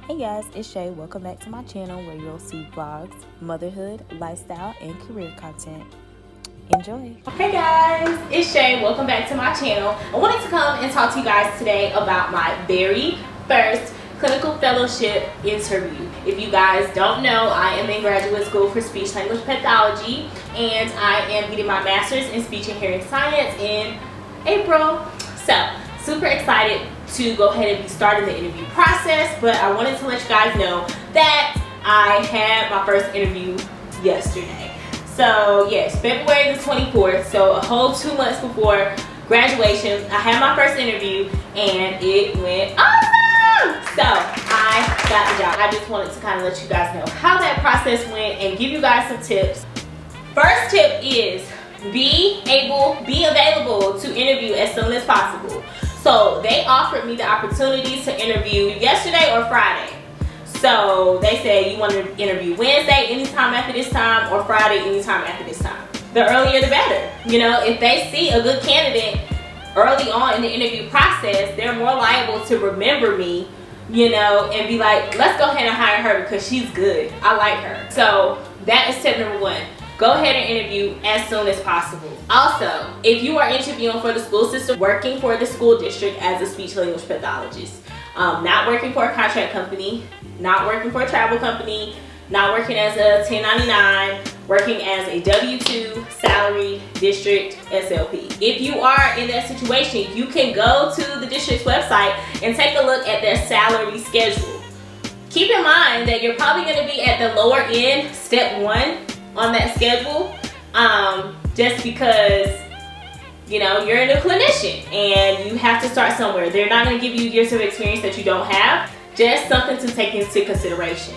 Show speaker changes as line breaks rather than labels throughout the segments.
Hey guys, it's Shay. Welcome back to my channel where you'll see vlogs, motherhood, lifestyle, and career content. Enjoy.
Hey guys, it's Shay. Welcome back to my channel. I wanted to come and talk to you guys today about my very first clinical fellowship interview. If you guys don't know, I am in graduate school for speech language pathology, and I am getting my master's in speech and hearing science in April. So super excited to go ahead and be starting the interview process, but I wanted to let you guys know that I had my first interview yesterday. So yes, February the 24th, so a whole 2 months before graduation, I had my first interview and it went awesome! So I got the job. I just wanted to kind of let you guys know how that process went and give you guys some tips. First tip is be available to interview as soon as possible. So they offered me the opportunity to interview yesterday or Friday. So they said you want to interview Wednesday anytime after this time or Friday anytime after this time. The earlier the better. You know, if they see a good candidate early on in the interview process, they're more liable to remember me, you know, and be like, let's go ahead and hire her because she's good. I like her. So that is tip number one. Go ahead and interview as soon as possible. Also, if you are interviewing for the school system, working for the school district as a speech language pathologist, not working for a contract company, not working for a travel company, not working as a 1099, working as a W-2 salary district SLP. If you are in that situation, you can go to the district's website and take a look at their salary schedule. Keep in mind that you're probably going to be at the lower end, step one, on that schedule, just because, you know, you're a clinician and you have to start somewhere. They're not going to give you years of experience that you don't have. Just something to take into consideration.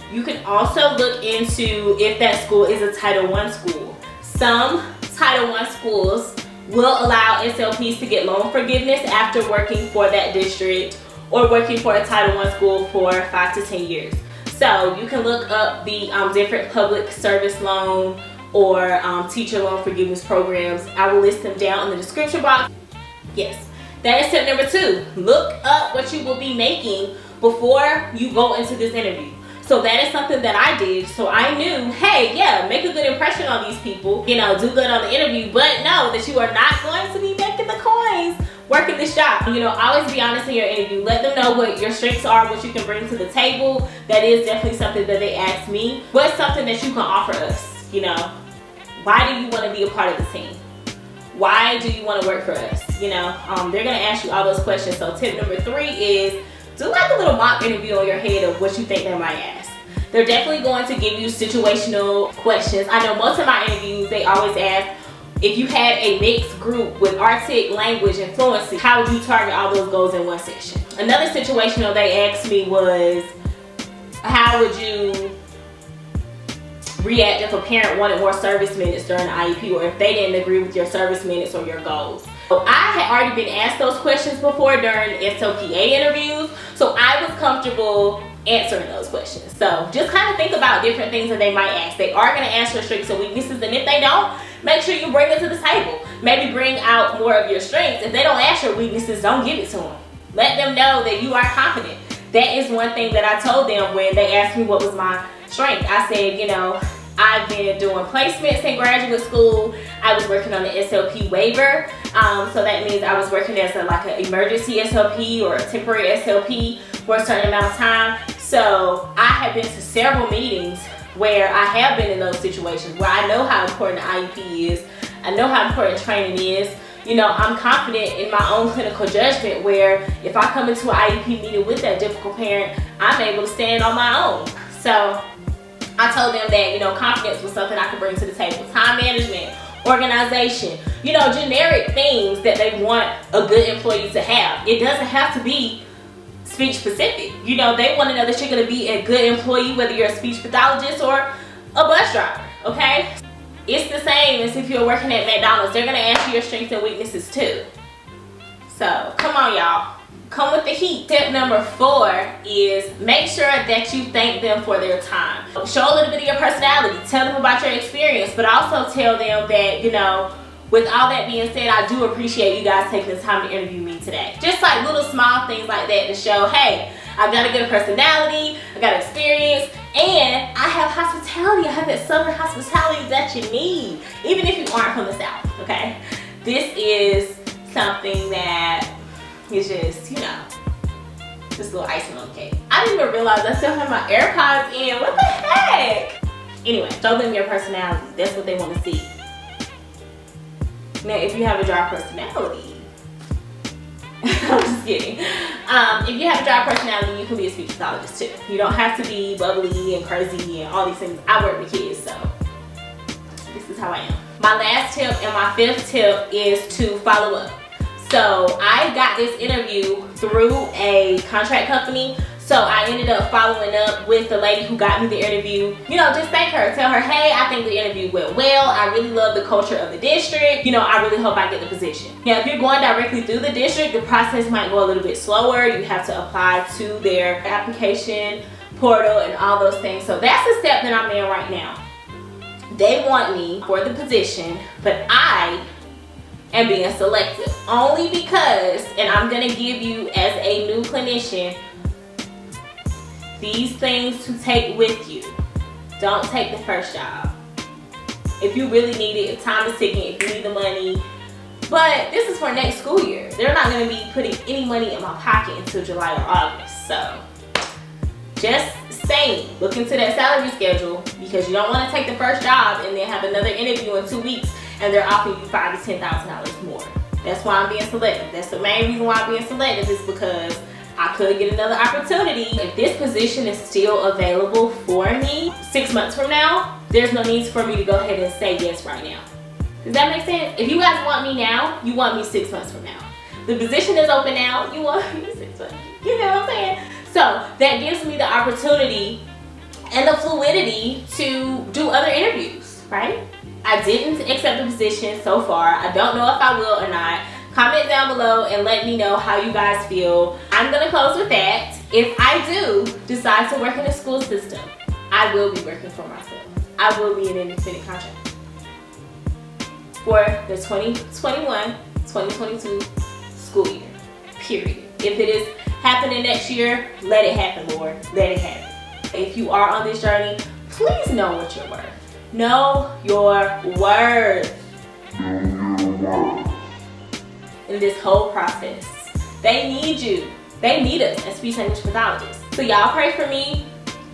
You can also look into if that school is a Title I school. Some Title I schools will allow SLPs to get loan forgiveness after working for that district or working for a Title I school for 5 to 10 years. So you can look up the different public service loan or teacher loan forgiveness programs. I will list them down in the description box. Yes, that is tip number 2. Look up what you will be making before you go into this interview. So that is something that I did. So I knew, hey, yeah, make a good impression on these people. You know, do good on the interview, but know that you are not going to be making the coins working this job. You know, always be honest in your interview. Let them know what your strengths are, what you can bring to the table. That is definitely something that they asked me. What's something that you can offer us? You know, why do you want to be a part of the team? Why do you want to work for us? You know, they're going to ask you all those questions. So tip number 3 is do like a little mock interview on your head of what you think they might ask. They're definitely going to give you situational questions. I know most of my interviews, they always ask, if you had a mixed group with artic, language, and fluency, how would you target all those goals in one session? Another situational they asked me was, how would you react if a parent wanted more service minutes during the IEP or if they didn't agree with your service minutes or your goals? So I had already been asked those questions before during SLPA interviews, so I was comfortable answering those questions. So just kind of think about different things that they might ask. They are going to ask your strengths and weaknesses, and if they don't, make sure you bring it to the table. Maybe bring out more of your strengths. If they don't ask your weaknesses, don't give it to them. Let them know that you are confident. That is one thing that I told them when they asked me what was my strength. I said, you know, I've been doing placements in graduate school. I was working on the SLP waiver. So that means I was working as like an emergency SLP or a temporary SLP for a certain amount of time. So I have been to several meetings where I have been in those situations where I know how important the IEP is. I know how important training is. You know, I'm confident in my own clinical judgment where if I come into an IEP meeting with that difficult parent, I'm able to stand on my own. So I told them that, you know, confidence was something I could bring to the table. Time management, organization, you know, generic things that they want a good employee to have. It doesn't have to be speech specific. You know, they want to know that you're going to be a good employee, whether you're a speech pathologist or a bus driver, okay? It's the same as if you're working at McDonald's. They're going to ask you your strengths and weaknesses too. So, come on, y'all. Come with the heat. Tip number 4 is make sure that you thank them for their time. Show a little bit of your personality. Tell them about your experience, but also tell them that, you know, with all that being said, I do appreciate you guys taking the time to interview me today. Just like little small things like that to show, hey, I've got a good personality, I got experience, and I have hospitality. I have that Southern hospitality that you need, even if you aren't from the South, okay? This is something that is just, you know, just a little icing on the cake. I didn't even realize I still have my AirPods in. What the heck? Anyway, show them your personality. That's what they want to see. Now, if you have a dry personality, I'm just kidding. If you have a dry personality, you can be a speech pathologist too. You don't have to be bubbly and crazy and all these things. I work with kids, so this is how I am. My last tip and my fifth tip is to follow up. So I got this interview through a contract company. So I ended up following up with the lady who got me the interview. You know, just thank her. Tell her, hey, I think the interview went well. I really love the culture of the district. You know, I really hope I get the position. Now, if you're going directly through the district, the process might go a little bit slower. You have to apply to their application portal and all those things. So that's the step that I'm in right now. They want me for the position, but I am being selective only because, and I'm gonna give you as a new clinician, these things to take with you. Don't take the first job. If you really need it, if time is ticking, if you need the money. But this is for next school year. They're not gonna be putting any money in my pocket until July or August. So just saying, look into that salary schedule, because you don't wanna take the first job and then have another interview in 2 weeks and they're offering you $5,000 to $10,000 more. That's why I'm being selective. That's the main reason why I'm being selective, is because I could get another opportunity. If this position is still available for me 6 months from now, there's no need for me to go ahead and say yes right now. Does that make sense? If you guys want me now, you want me 6 months from now. The position is open now, you want me 6 months. You know what I'm saying? So that gives me the opportunity and the fluidity to do other interviews, right? I didn't accept the position so far. I don't know if I will or not. Comment down below and let me know how you guys feel. I'm gonna close with that. If I do decide to work in the school system, I will be working for myself. I will be an independent contractor for the 2021-2022 school year, period. If it is happening next year, let it happen, Lord. Let it happen. If you are on this journey, please know what you're worth. Know your worth. In this whole process, they need you. They need us as speech language pathologists. So y'all pray for me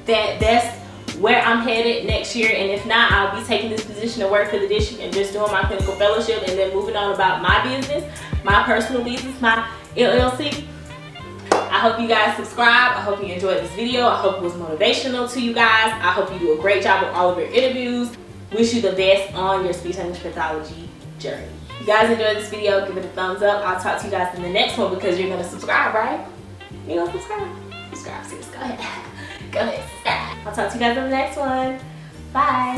that that's where I'm headed next year. And if not, I'll be taking this position to work for the district and just doing my clinical fellowship and then moving on about my business, my personal business, my LLC. I hope you guys subscribe. I hope you enjoyed this video. I hope it was motivational to you guys. I hope you do a great job with all of your interviews. Wish you the best on your speech language pathology journey. If you guys enjoyed this video, give it a thumbs up. I'll talk to you guys in the next one, because you're gonna subscribe, right? You gonna subscribe? Subscribe, sis. Go ahead. Go ahead, subscribe. I'll talk to you guys in the next one. Bye.